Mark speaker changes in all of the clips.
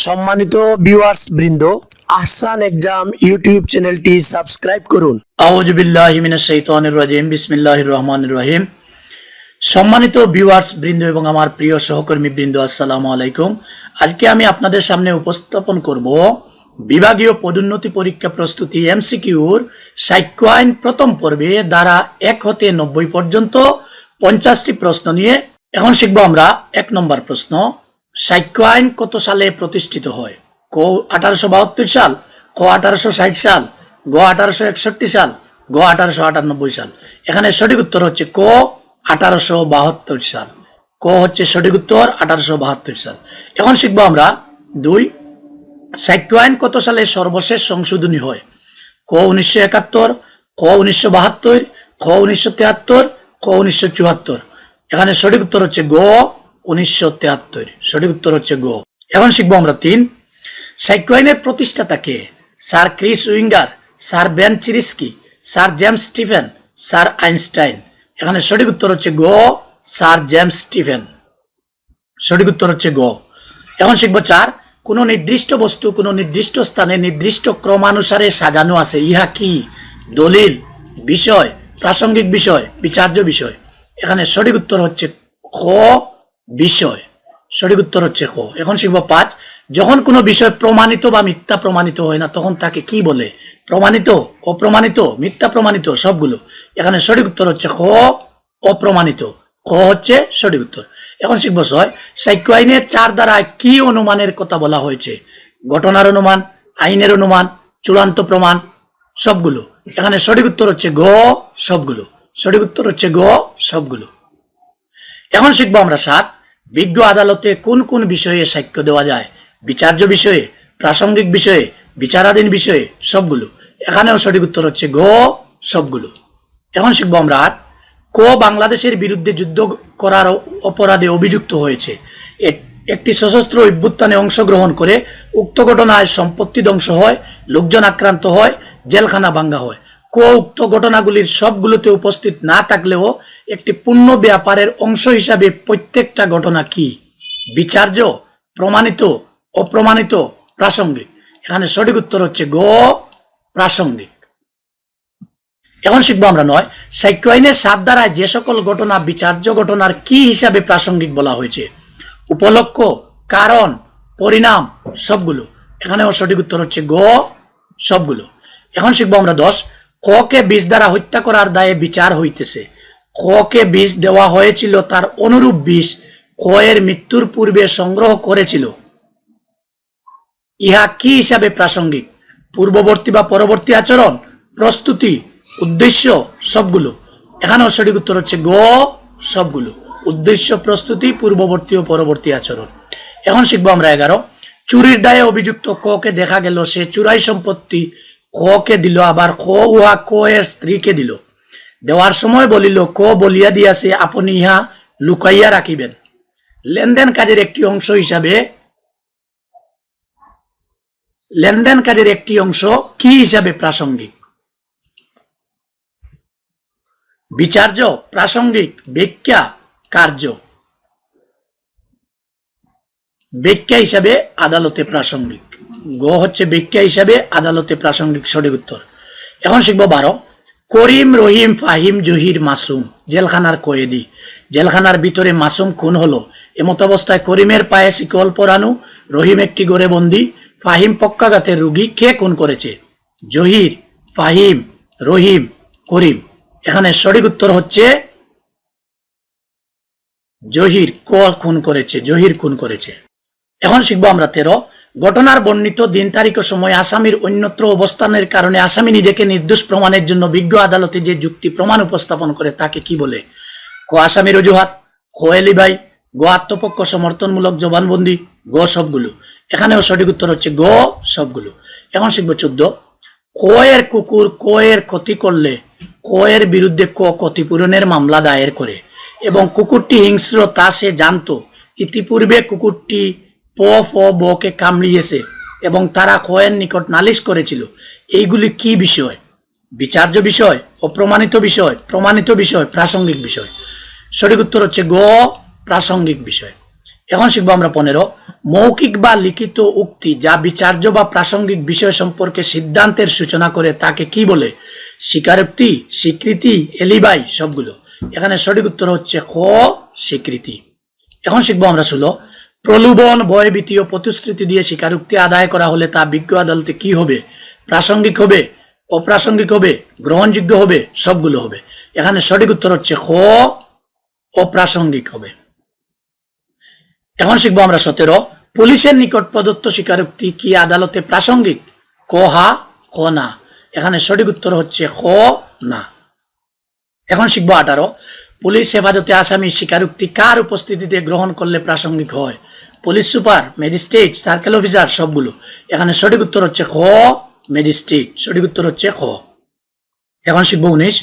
Speaker 1: সম্মানিত ভিউয়ার্স বৃন্দ, Ahsan exam YouTube চ্যানেলটি সাবস্ক্রাইব করুন।
Speaker 2: আউযু বিল্লাহি মিনাশ শাইতানির রাজিম। বিসমিল্লাহির রহমানির রহিম। সম্মানিত ভিউয়ার্স বৃন্দ এবং আমার প্রিয় সহকর্মী বৃন্দ, আসসালামু আলাইকুম। আজকে আমি আপনাদের সামনে উপস্থাপন করব বিভাগীয় পদোন্নতি পরীক্ষা প্রস্তুতি এমসিকিউর সাক্ষ্য আইন প্রথম পর্বে দ্বারা 1 হতে 90 পর্যন্ত 50টি প্রশ্ন নিয়ে। এখন শিখব আমরা 1 নম্বর প্রশ্ন। সাক্ষ্য আইন কত সালে প্রতিষ্ঠিত হয়? ক 1872 সাল, খ 1860 সাল, গ 1861 সাল, গ 1898 সাল। এখানে সঠিক উত্তর হচ্ছে ক 1872 সাল। ক হচ্ছে সঠিক উত্তর, 1872 সাল। এখন শিখব আমরা 2। সাক্ষ্য আইন কত সালে সর্বশেষ সংশোধনী হয়? ক 1971, খ 1972, খ 1973, খ 1974। এখানে সঠিক উত্তর হচ্ছে গ 1973। সঠিক উত্তর হচ্ছে গ। এখন শিখবো আমরা 3। সাক্ষ্য আইনের প্রতিষ্ঠাতা কে? Sir Chris Winger, sir Ben চিরিস্কি, sir James Stephen, sir Einstein. এখানে সঠিক উত্তর হচ্ছে গ স্যার জেমস স্টিফেন। সঠিক উত্তর হচ্ছে গ। এখন শিখবো 4। কোন নির্দিষ্ট বস্তু কোন নির্দিষ্ট স্থানে নির্দিষ্ট ক্রমানুসারে সাজানো আছে, ইহা কি? দলিল, বিষয়, প্রাসঙ্গিক বিষয়, বিচার্য বিষয়। এখানে সঠিক উত্তর হচ্ছে খ বিষয়। সঠিক উত্তর হচ্ছে খ। এখন শিখব 5। যখন কোনো বিষয় প্রমাণিত বা মিথ্যা প্রমাণিত হয় না তখন তাকে কি বলে? প্রমাণিত, অপ্রমাণিত, মিথ্যা প্রমাণিত, সবগুলো। এখানে সঠিক উত্তর হচ্ছে খ অপ্রমাণিত। খ হচ্ছে সঠিক উত্তর। এখন শিখব 6। সাক্ষ্য আইনের 4 দ্বারা কি অনুমানের কথা বলা হয়েছে? ঘটনার অনুমান, আইনের অনুমান, চূড়ান্ত প্রমাণ, সবগুলো। এখানে সঠিক উত্তর হচ্ছে গ সবগুলো। সঠিক উত্তর হচ্ছে গ সবগুলো। এখন শিখবো আমরা 7। বিজ্ঞ আদালতে কোন কোন বিষয়ে সাক্ষ্য দেওয়া যায়? বিচার্য বিষয়ে, প্রাসঙ্গিক বিষয়ে, বিচারাধীন বিষয়ে, সবগুলো। এখানেও সঠিক উত্তর হচ্ছে গ সবগুলো। এখন শিখবো আমরা 8। ক বাংলাদেশের বিরুদ্ধে যুদ্ধ করার অপরাধে অভিযুক্ত হয়েছে। একটি সশস্ত্র অভ্যুত্থানে অংশগ্রহণ করে উক্ত ঘটনায় সম্পত্তি ধ্বংস হয়, লোকজন আক্রান্ত হয়, জেলখানা ভাঙ্গা হয়। ক উক্ত ঘটনাগুলির সবগুলোতে উপস্থিত না থাকলেও একটি পূর্ণ ব্যাপারের অংশ হিসাবে প্রত্যেকটা ঘটনা কি? বিচার্য, প্রমাণিত, অপ্রমাণিত, প্রাসঙ্গিক। এখানে সঠিক উত্তর হচ্ছে গ প্রাসঙ্গিক। এখন শিখবো আমরা 9। সাক্ষ্য আইনের 7 ধারায় যে সকল ঘটনা বিচার্য ঘটনার কি হিসাবে প্রাসঙ্গিক বলা হয়েছে? উপলক্ষ, কারণ, পরিণাম, সবগুলো। এখানেও সঠিক উত্তর হচ্ছে গ সবগুলো। এখন শিখবো আমরা 10। ক কে বিষ দ্বারা হত্যা করার দায়ে বিচার হইতেছে। ক কে বিষ দেওয়া হয়েছিল, তার অনুরূপ বিষ ক এর মৃত্যুর পূর্বে সংগ্রহ করেছিল। ইহা কি হিসাবে প্রাসঙ্গিক? পূর্ববর্তী বা পরবর্তী আচরণ, প্রস্তুতি, উদ্দেশ্য, সবগুলো। এখানেও সঠিক উত্তর হচ্ছে গ সবগুলো। উদ্দেশ্য, প্রস্তুতি, পূর্ববর্তী ও পরবর্তী আচরণ। এখন শিখবো আমরা 11। চুরির দায়ে অভিযুক্ত ক কে দেখা গেল সে চুরাই সম্পত্তি ক কে দিল, আবার ক উহা ক এর স্ত্রীকে দিল। দেওয়ার সময় বলিল, ক বলিয়া দিয়াছে আপনি ইহা লুকাইয়া রাখিবেন। লেনদেন কাজের একটি অংশ হিসাবে লেনদেন কাজের একটি অংশ কি হিসাবে প্রাসঙ্গিক? বিচার্য, প্রাসঙ্গিক, ব্যাখ্যা, কার্য। ব্যাখ্যা হিসাবে আদালতে প্রাসঙ্গিক। গ হচ্ছে ব্যাখ্যা হিসাবে আদালতে প্রাসঙ্গিক। সঠিক উত্তর। এখন শিখবো 12। করিম, রহিম, ফাহিম, জহির, মাসুম জেলখানার কয়েদি। জেলখানার ভিতরে মাসুম খুন হলো। এমত অবস্থায় করিমের পায়ে শিকল পরানো, রহিম একটি ঘরে বন্দী, ফাহিম পক্ষাঘাতের রোগী। কে খুন করেছে? জহির, ফাহিম, রহিম, করিম। এখানে সঠিক উত্তর হচ্ছে জহির। ক খুন করেছে, জহির খুন করেছে। এখন শিখবো আমরা 13। ঘটনার বর্ণিত দিন, তারিখ ও সময় আসামির অন্যত্র অবস্থানের কারণে আসামি নিজেকে নির্দোষ প্রমাণের জন্য বিজ্ঞ আদালতে যে যুক্তি প্রমাণ উপস্থাপন করে তাকে কি বলে? ক আসামির অজুহাত, খ এলিবাই, গ আত্মপক্ষ সমর্থনমূলক জবানবন্দি, গ সবগুলো। এখানেও সঠিক উত্তর হচ্ছে গ সবগুলো। এখন শিখবো 14। ক এর কুকুর ক এর ক্ষতি করলে ক এর বিরুদ্ধে ক ক্ষতিপূরণের মামলা দায়ের করে এবং কুকুরটি হিংস্র তা সে জানতো। ইতিপূর্বে কুকুরটি প ফ ব কে কামড়িয়েছে এবং তারা ক এর নিকট নালিশ করেছিল। এইগুলি কি বিষয়? বিচার্য বিষয়, অপ্রমাণিত বিষয়, প্রমাণিত বিষয়, প্রাসঙ্গিক বিষয়। সঠিক উত্তর হচ্ছে গ প্রাসঙ্গিক বিষয়। এখন শিখবো আমরা 15 মৌখিক বা লিখিত উক্তি যা বিচার্য বা প্রাসঙ্গিক বিষয় সম্পর্কে সিদ্ধান্তের সূচনা করে তাকে কি বলে? স্বীকারোক্তি, স্বীকৃতি, এলিবাই, সবগুলো। এখানে সঠিক উত্তর হচ্ছে খ, স্বীকৃতি। এখন শিখবো আমরা 16 প্রলোভন, ভয়ভীতি ও প্রতিশ্রুতি দিয়ে স্বীকারোক্তি আদায় করা হলে তা বিজ্ঞ আদালতে কি হবে? প্রাসঙ্গিক হবে, অপ্রাসঙ্গিক হবে, গ্রহণযোগ্য হবে, সবগুলো হবে। এখানে সঠিক উত্তর হচ্ছে খ, অপ্রাসঙ্গিক হবে। এখন শিখবো আমরা 17 পুলিশের নিকট প্রদত্ত স্বীকারোক্তি কি আদালতে প্রাসঙ্গিক? ক হা, খ না। এখানে সঠিক উত্তর হচ্ছে খ না। এখন শিখবো 18 পুলিশ হেফাজতে আসামি স্বীকারোক্তি কার উপস্থিতিতে গ্রহণ করলে প্রাসঙ্গিক হয়? Police super, magistrate, circle officer, সবগুলো। এখানে সঠিক উত্তর হচ্ছে খ, ম্যাজিস্ট্রেট। সঠিক উত্তর হচ্ছে খ। এখন শিখবো 19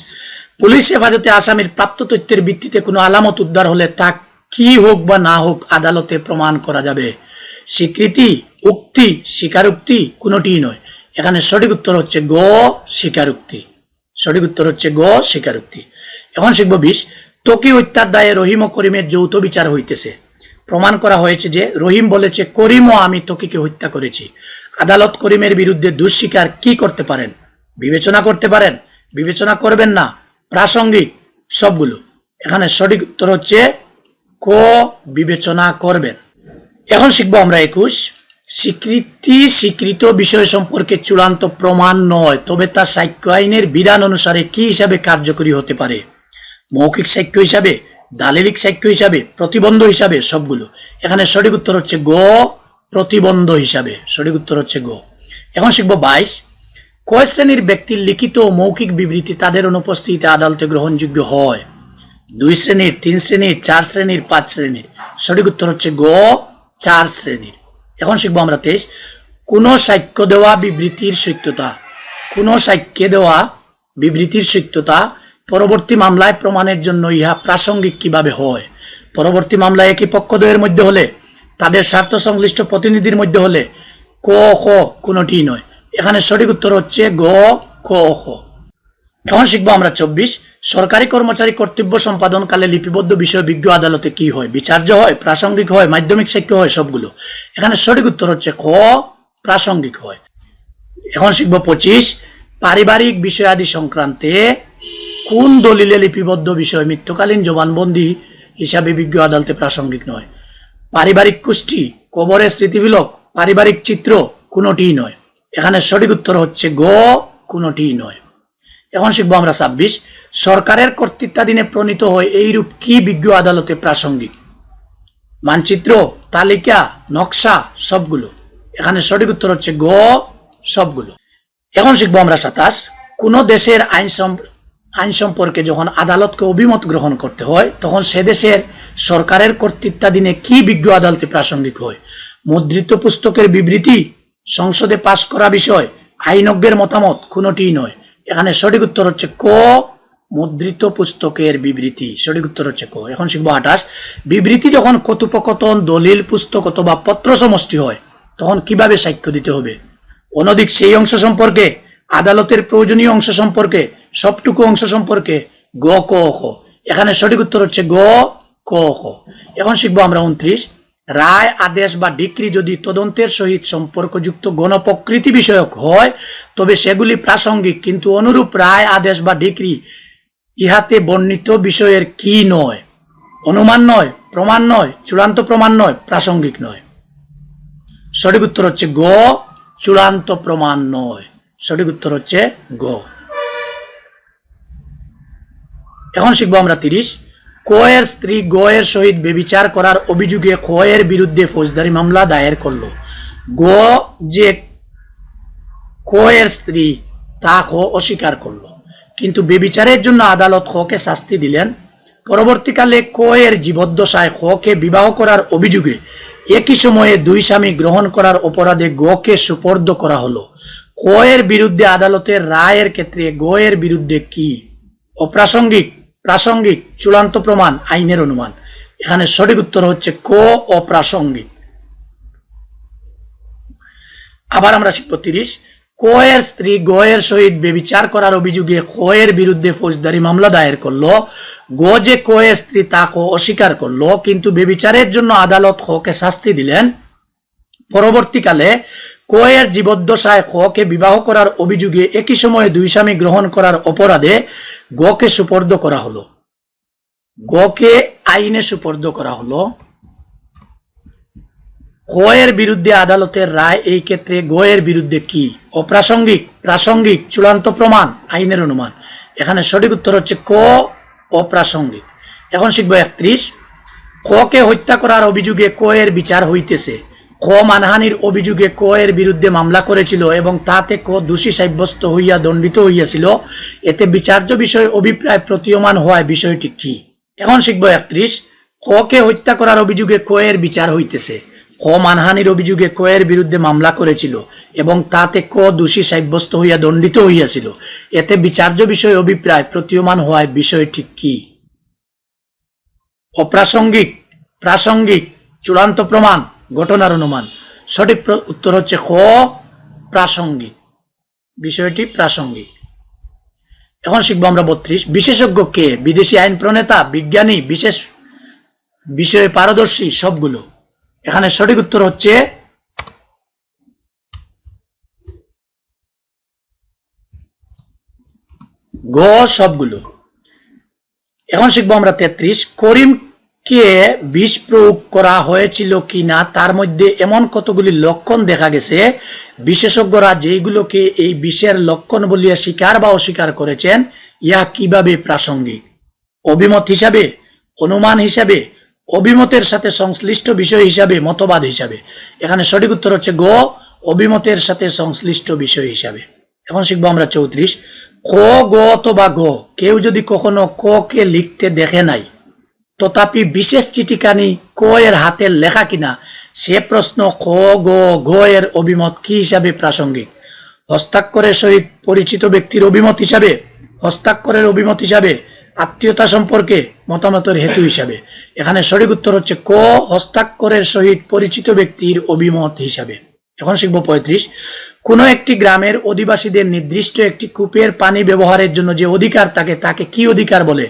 Speaker 2: পুলিশ হেফাজতে আসামির প্রাপ্ত তথ্যের ভিত্তিতে কোনো আলামত উদ্ধার হলে তা কি হোক বা না হোক আদালতে প্রমাণ করা যাবে? স্বীকৃতি, উক্তি, স্বীকারোক্তি, কোনোটিই নয়। এখানে সঠিক উত্তর হচ্ছে গ, স্বীকারোক্তি। সঠিক উত্তর হচ্ছে গ, স্বীকারোক্তি। এখন শিখবো 20 ত্বকী হত্যার দায়ে রহিম ও করিমের যৌথ বিচার হইতেছে। প্রমাণ করা হয়েছে যে রহিম বলেছে করিম ও আমি ত্বকীকে হত্যা করেছি। আদালত করিমের বিরুদ্ধে দোষ স্বীকার কি করতে পারেন? বিবেচনা করতে পারেন, বিবেচনা করবেন না, প্রাসঙ্গিক, সবগুলো। এখানে সঠিক উত্তর হচ্ছে ক, বিবেচনা করবেন। এখন শিখবো আমরা 21 স্বীকৃতি স্বীকৃত বিষয় সম্পর্কে চূড়ান্ত প্রমাণ নয়, তবে তা সাক্ষ্য আইনের বিধান অনুসারে কি হিসাবে কার্যকরী হতে পারে? মৌখিক সাক্ষ্য হিসাবে, দালিলিক সাক্ষ্য হিসাবে, প্রতিবন্ধ হিসাবে, সবগুলো। এখানে সঠিক উত্তর হচ্ছে গ, প্রতিবন্ধ হিসাবে। সঠিক উত্তর হচ্ছে গ। এখন শিখবো 22 কয় শ্রেণীর ব্যক্তির লিখিত ও মৌখিক বিবৃতি তাদের অনুপস্থিতিতে আদালতে গ্রহণযোগ্য হয়? 2 শ্রেণীর, 3 শ্রেণীর, 4 শ্রেণীর, 5 শ্রেণীর। সঠিক উত্তর হচ্ছে গ, 4 শ্রেণীর। এখন শিখবো আমরা 23 কোন সাক্ষ্য দেওয়া বিবৃতির সত্যতা, কোন সাক্ষ্যে দেওয়া বিবৃতির সত্যতা পরবর্তী মামলায় প্রমাণের জন্য ইহা প্রাসঙ্গিক কিভাবে হয়? পরবর্তী মামলায় একই পক্ষদ্বয়ের মধ্যে হলে, তাদের স্বার্থ সংশ্লিষ্ট প্রতিনিধির মধ্যে হলে, ক, খ, কোনটি নয়। এখানে সঠিক উত্তর হচ্ছে গ, ক, খ। এখন শিখবো আমরা 24 সরকারি কর্মচারী কর্তব্য সম্পাদনকালে লিপিবদ্ধ বিষয় বিজ্ঞ আদালতে কি হয়? বিচার্য হয়, প্রাসঙ্গিক হয়, মাধ্যমিক সাক্ষ্য হয়, সবগুলো। এখানে সঠিক উত্তর হচ্ছে খ, প্রাসঙ্গিক হয়। এখন শিখবো 25 পারিবারিক বিষয়াদি সংক্রান্তে কোন দলিলে লিপিবদ্ধ বিষয় মৃত্যুকালীন জবানবন্দি হিসাবে বিজ্ঞ আদালতে প্রাসঙ্গিক নয়? পারিবারিক কুষ্টি, কবরের স্মৃতিবিলক, পারিবারিক চিত্র, কোনটিই নয়। এখানে সঠিক উত্তর হচ্ছে গ, কোনটিই নয়। এখন শিখবো আমরা 26 সরকারের কর্তৃত্বাধীনে প্রণীত হয় এইরূপ কি বিজ্ঞ আদালতে প্রাসঙ্গিক? মানচিত্র, তালিকা, নকশা, সবগুলো। এখানে সঠিক উত্তর হচ্ছে গ, সবগুলো। এখন শিখবো আমরা 27 কোন দেশের আইন সম্পর্কে যখন আদালতকে অভিমত গ্রহণ করতে হয় তখন সে দেশের সরকারের কর্তৃত্বাধীনে কি বিজ্ঞ আদালতে প্রাসঙ্গিক হয়? মুদ্রিত পুস্তকের বিবৃতি, সংসদে পাশ করা বিষয়, আইনজ্ঞের মতামত, কোনটিই নয়। এখানে সঠিক উত্তর হচ্ছে ক, মুদ্রিত পুস্তকের বিবৃতি। সঠিক উত্তর হচ্ছে ক। এখন শিখবো 28 বিবৃতি যখন কথোপকথন, দলিল, পুস্তক অথবা পত্র সমষ্টি হয় তখন কিভাবে সাক্ষ্য দিতে হবে? অনধিক সেই অংশ সম্পর্কে, আদালতের প্রয়োজনীয় অংশ সম্পর্কে, সবটুকু অংশ সম্পর্কে, গ, ক, খ। এখানে সঠিক উত্তর হচ্ছে গ, ক, খ। এখন শিখবো আমরা 29 রায়, আদেশ বা ডিক্রি যদি তদন্তের সহিত সম্পর্কযুক্ত গণপ্রকৃতি বিষয়ক হয় তবে সেগুলি প্রাসঙ্গিক, কিন্তু অনুরূপ রায়, আদেশ বা ডিক্রি ইহাতে বর্ণিত বিষয়ের কি নয়? অনুমান নয়, প্রমাণ নয়, চূড়ান্ত প্রমাণ নয়, প্রাসঙ্গিক নয়। সঠিক উত্তর হচ্ছে গ, চূড়ান্ত প্রমাণ নয়। সঠিক উত্তর হচ্ছে গ। এখন শিখবো আমরা 30 ক এর স্ত্রী গ এর সহিত বেবিচার করার অভিযোগে খ এর বিরুদ্ধে ফৌজদারি মামলা দায়ের করলো। গ যে ক এর স্ত্রী তা খ অস্বীকার করলো, কিন্তু বেবিচারের জন্য আদালত খকে শাস্তি দিলেন। পরবর্তীকালে ক এর জীবদ্দশায় খকে বিবাহ করার অভিযোগে একই সময়ে 2 স্বামী গ্রহণ করার অপরাধে গ কে সুপর্দ করা হলো। ক এর বিরুদ্ধে আদালতের রায়ের ক্ষেত্রে গ এর বিরুদ্ধে কি? অপ্রাসঙ্গিক, প্রাসঙ্গিক, চূড়ান্ত প্রমাণ, আইনের অনুমান। এখানে সঠিক উত্তর হচ্ছে ক, অপ্রাসঙ্গিক। আবার আমরা শিখব 30 ক এর স্ত্রী গ এর সহিত বেবিচার করার অভিযোগে খ এর বিরুদ্ধে ফৌজদারি মামলা দায়ের করলো। গ যে ক এর স্ত্রী তা খ অস্বীকার করলো, কিন্তু বেবিচারের জন্য আদালত খকে শাস্তি দিলেন। পরবর্তীকালে ক এর জীবদ্দশায় খকে বিবাহ করার অভিযোগে একই সময়ে দুই স্বামী গ্রহণ করার অপরাধে গকে সুপর্দ করা হলো। গকে আইনে সুপর্দ করা হলো। খ এর বিরুদ্ধে আদালতের রায় এই ক্ষেত্রে গ এর বিরুদ্ধে কি? অপ্রাসঙ্গিক, প্রাসঙ্গিক, চূড়ান্ত প্রমাণ, আইনের অনুমান। এখানে সঠিক উত্তর হচ্ছে ক, অপ্রাসঙ্গিক। এখন শিখবো 31। খ কে হত্যা করার অভিযোগে ক এর বিচার হইতেছে। খ মানহানির অভিযোগে ক এর বিরুদ্ধে মামলা করেছিল এবং তাতে ক দোষী সাব্যস্ত হইয়া দণ্ডিত হইয়াছিল। এতে বিচার্য বিষয় অভিপ্রায় প্রতীয়মান হওয়ায় বিষয়টি কি? এখন শিখবো 31। খ কে হত্যা করার অভিযোগে ক এর বিচার হইতেছে। খ মানহানির অভিযোগে ক এর বিরুদ্ধে মামলা করেছিল এবং তাতে ক দোষী সাব্যস্ত হইয়া দণ্ডিত হইয়াছিল। এতে বিচার্য বিষয় অভিপ্রায় প্রতীয়মান হওয়ায় বিষয়টি কি? অপ্রাসঙ্গিক, প্রাসঙ্গিক, চূড়ান্ত প্রমাণ, ঘটনার অনুমান। সঠিক উত্তর হচ্ছে খ, প্রাসঙ্গিক। বিষয়টি প্রাসঙ্গিক। এখন শিখবো আমরা 32। বিশেষজ্ঞ কে? বিদেশি আইন প্রণেতা, বিজ্ঞানী, বিশেষ বিষয়ে পারদর্শী, সবগুলো। এখানে সঠিক উত্তর হচ্ছে গ, সবগুলো। এখন শিখবো আমরা 33। করিমকে বিষ প্রয়োগ করা হয়েছিল কিনা তার মধ্যে এমন কতগুলি লক্ষণ দেখা গেছে বিশেষজ্ঞরা যেগুলোকে এই বিষের লক্ষণ বলিয়া স্বীকার বা অস্বীকার করেছেন, ইহা কিভাবে প্রাসঙ্গিক? অভিমত হিসাবে, অনুমান হিসাবে, অভিমতের সাথে সংশ্লিষ্ট বিষয় হিসাবে, মতবাদ হিসাবে। এখানে সঠিক উত্তর হচ্ছে গ, অভিমতের সাথে সংশ্লিষ্ট বিষয় হিসাবে। এখন শিখবো আমরা 34। ক, গ অথবা গ কেউ যদি কখনো ক কে লিখতে দেখে নাই তথাপি বিশেষ চিঠিখানি ক এর হাতের লেখা কিনা সে প্রশ্ন ক, গ, ঘ এর অভিমত কি হিসাবে প্রাসঙ্গিক? হস্তাক্ষরের সহিত পরিচিত ব্যক্তির অভিমত হিসাবে, হস্তাক্ষরের অভিমত হিসাবে, আত্মীয়তা সম্পর্কে মতামতের হেতু হিসাবে। এখানে সঠিক উত্তর হচ্ছে ক, হস্তাক্ষরের সহিত পরিচিত ব্যক্তির অভিমত হিসাবে। এখন শিখবো 35। কোন একটি গ্রামের অধিবাসীদের নির্দিষ্ট একটি কূপের পানি ব্যবহারের জন্য যে অধিকার থাকে তাকে কি অধিকার বলে?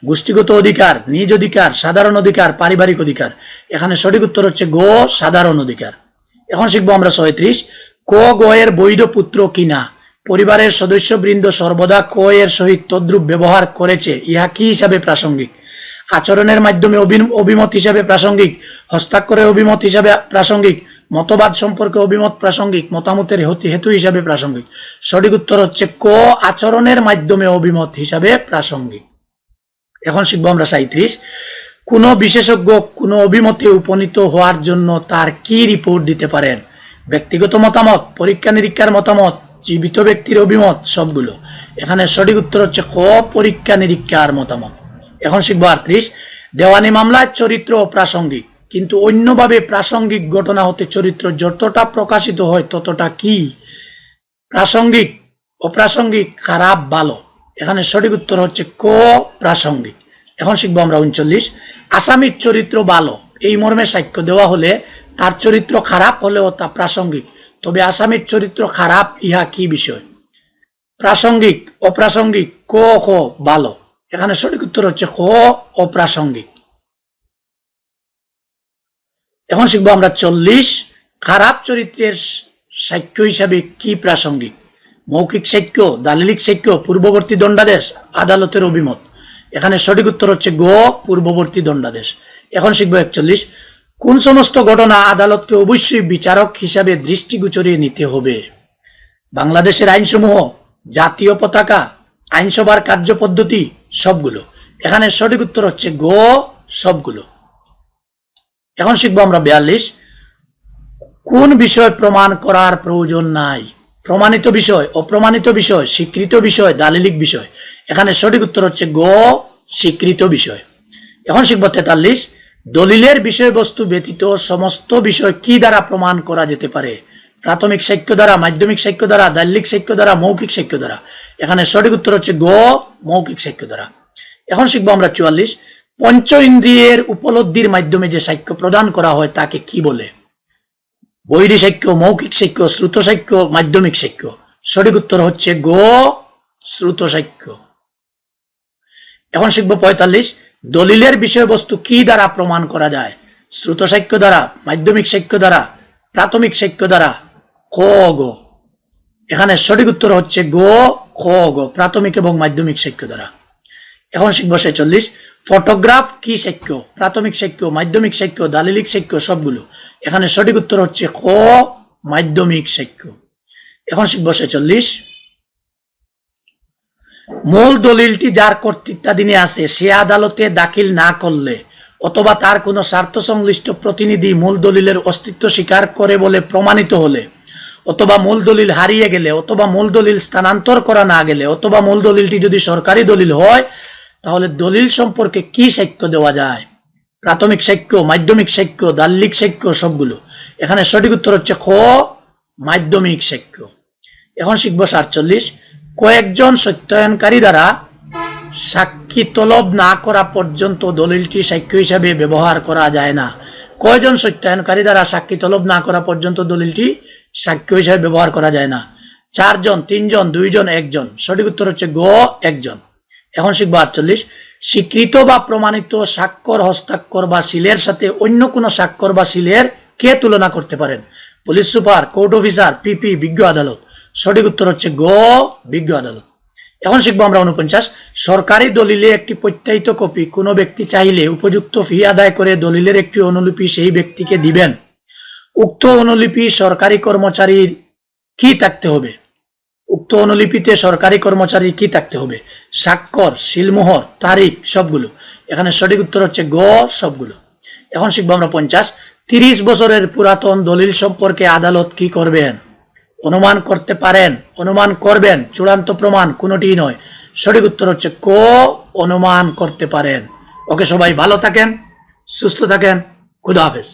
Speaker 2: গোষ্ঠীগত অধিকার, নিজ অধিকার, সাধারণ অধিকার, পারিবারিক অধিকার। এখানে সঠিক উত্তর হচ্ছে গ, সাধারণ অধিকার। এখন শিখবো আমরা 36। ক, গ এর বৈধ পুত্র কিনা পরিবারের সদস্যবৃন্দ সর্বদা ক এর সহিত তদ্রূপ ব্যবহার করেছে, ইহা কি হিসাবে প্রাসঙ্গিক? আচরণের মাধ্যমে অভিমত হিসাবে প্রাসঙ্গিক, হস্তাক্ষরের অভিমত হিসাবে প্রাসঙ্গিক, মতবাদ সম্পর্কে অভিমত প্রাসঙ্গিক, মতামতের হেতু হিসাবে প্রাসঙ্গিক। সঠিক উত্তর হচ্ছে ক, আচরণের মাধ্যমে অভিমত হিসাবে প্রাসঙ্গিক। এখন শিখবো আমরা 37। কোন বিশেষজ্ঞ কোন অভিমতে উপনীত হওয়ার জন্য তার কি রিপোর্ট দিতে পারেন? ব্যক্তিগত মতামত, পরীক্ষা নিরীক্ষার মতামত, জীবিত ব্যক্তির অভিমত, সবগুলো। এখানে সঠিক উত্তর হচ্ছে খ, পরীক্ষা নিরীক্ষার মতামত। এখন শিখবো 38। দেওয়ানি মামলায় চরিত্র অপ্রাসঙ্গিক, কিন্তু অন্যভাবে প্রাসঙ্গিক ঘটনা হতে চরিত্র যতটা প্রকাশিত হয় ততটা কি? প্রাসঙ্গিক, অপ্রাসঙ্গিক, খারাপ, ভালো। এখানে সঠিক উত্তর হচ্ছে ক, প্রাসঙ্গিক। এখন শিখবো আমরা 39। আসামির চরিত্র ভালো এই মর্মে সাক্ষ্য দেওয়া হলে তার চরিত্র খারাপ হলেও তা প্রাসঙ্গিক, তবে আসামির চরিত্র খারাপ ইহা কি বিষয়? প্রাসঙ্গিক, অপ্রাসঙ্গিক, ক, খ, ভালো। এখানে সঠিক উত্তর হচ্ছে খ, অপ্রাসঙ্গিক। এখন শিখবো আমরা 40। খারাপ চরিত্রের সাক্ষ্য হিসাবে কি প্রাসঙ্গিক? মৌখিক সাক্ষ্য, দালিলিক সাক্ষ্য, পূর্ববর্তী দণ্ডাদেশ, আদালতের অভিমত। এখানে সঠিক উত্তর হচ্ছে গ, পূর্ববর্তী দণ্ডাদেশ। এখন শিখবো 41। কোন সমস্ত ঘটনা আদালতকে অবশ্যই বিচারক হিসাবে দৃষ্টিগোচরে নিতে হবে? বাংলাদেশের আইনসমূহ, জাতীয় পতাকা, আইনসভার কার্যপদ্ধতি, সবগুলো। এখানে সঠিক উত্তর হচ্ছে গ, সবগুলো। এখন শিখবো আমরা 42। কোন বিষয় প্রমাণ করার প্রয়োজন নাই? প্রমাণিত বিষয়, অপ্রমাণিত বিষয়, স্বীকৃত বিষয়, দালিলিক বিষয়। এখানে সঠিক উত্তর হচ্ছে গ, স্বীকৃত বিষয়। এখন শিখবো 43। দলিলের বিষয়বস্তু ব্যতীত সমস্ত বিষয় কি দ্বারা প্রমাণ করা যেতে পারে? প্রাথমিক সাক্ষ্য দ্বারা, মাধ্যমিক সাক্ষ্য দ্বারা, দালিলিক সাক্ষ্য দ্বারা, মৌখিক সাক্ষ্য দ্বারা। এখানে সঠিক উত্তর হচ্ছে গ, মৌখিক সাক্ষ্য দ্বারা। এখন শিখবো আমরা 44। পঞ্চ ইন্দ্রিয়ের উপলব্ধির মাধ্যমে যে সাক্ষ্য প্রদান করা হয় তাকে কি বলে? বৈরী সাক্ষ্য, মৌখিক সাক্ষ্য, শ্রুত সাক্ষ্য, মাধ্যমিক সাক্ষ্য। সঠিক উত্তর হচ্ছে গ শ্রুত সাক্ষ্য। এখন শিখবো 45, দলিলের বিষয়বস্তু কি দ্বারা প্রমাণ করা যায়? শ্রুত সাক্ষ্য দ্বারা, মাধ্যমিক সাক্ষ্য দ্বারা, প্রাথমিক সাক্ষ্য দ্বারা, খ গ। এখানে সঠিক উত্তর হচ্ছে গ খ গ, প্রাথমিক এবং মাধ্যমিক সাক্ষ্য দ্বারা। এখন শিখবো 46, ফটোগ্রাফ কি সাক্ষ্য? প্রাথমিক সাক্ষ্য, মাধ্যমিক সাক্ষ্য, দালিলিক সাক্ষ্য, সবগুলো। এখানে সঠিক উত্তর হচ্ছে খ মাধ্যমিক সাক্ষ্য। এখন শিখবো 46, মূল দলিলটি যার কর্তৃত্বাধীনে আছে সে আদালতে দাখিল না করলে অথবা তার কোনো স্বার্থ সংশ্লিষ্ট প্রতিনিধি মূল দলিলের অস্তিত্ব স্বীকার করে বলে প্রমাণিত হলে, অথবা মূল দলিল হারিয়ে গেলে, অথবা মূল দলিল স্থানান্তর করা না গেলে, অথবা মূল দলিলটি যদি সরকারি দলিল হয়, তাহলে দলিল সম্পর্কে কি সাক্ষ্য দেওয়া যায়? প্রাথমিক সাক্ষ্য, মাধ্যমিক সাক্ষ্য, দালিলিক সাক্ষ্য, সবগুলো। এখানে সঠিক উত্তর হচ্ছে খ মাধ্যমিক সাক্ষ্য। এখন শিখবো 47, কয়েকজন সত্যায়নকারী দ্বারা সাক্ষী তলব না করা পর্যন্ত দলিলটি সাক্ষ্য হিসাবে ব্যবহার করা যায় না। কয়জন সত্যায়নকারী দ্বারা সাক্ষী তলব না করা পর্যন্ত দলিলটি সাক্ষ্য হিসাবে ব্যবহার করা যায় না? 4 জন, 3 জন, 2 জন, 1 জন। সঠিক উত্তর হচ্ছে গ 1 জন। এখন শিখবো 48, স্বীকৃত বা প্রমাণিত স্বাক্ষর, হস্তাক্ষর বা সিলের সাথে অন্য কোনো স্বাক্ষর বা সিলের কে তুলনা করতে পারেন? পুলিশ সুপার, কোর্ট অফিসার, পিপি, বিজ্ঞ আদালত। সঠিক উত্তর হচ্ছে গ বিজ্ঞ আদালত। এখন শিখবো আমরা 49, সরকারি দলিলে একটি প্রত্যায়িত কপি কোনো ব্যক্তি চাইলে উপযুক্ত ফি আদায় করে দলিলের একটি অনুলিপি সেই ব্যক্তিকে দিবেন। উক্ত অনুলিপি সরকারি কর্মচারীর কি থাকতে হবে? উক্ত অনুলিপিতে সরকারি কর্মচারীর কি থাকতে হবে? স্বাক্ষর, সিলমোহর, তারিখ, সবগুলো। এখানে সঠিক উত্তর হচ্ছে গ সবগুলো। এখন শিখবো আমরা 50, 30 বছরের পুরাতন দলিল সম্পর্কে আদালত কি করবেন? অনুমান করতে পারেন, অনুমান করবেন, চূড়ান্ত প্রমাণ কোনোটিই নয়। সঠিক উত্তর হচ্ছে ক অনুমান করতে পারেন। ওকে, সবাই ভালো থাকেন, সুস্থ থাকেন, খুদা হাফেজ।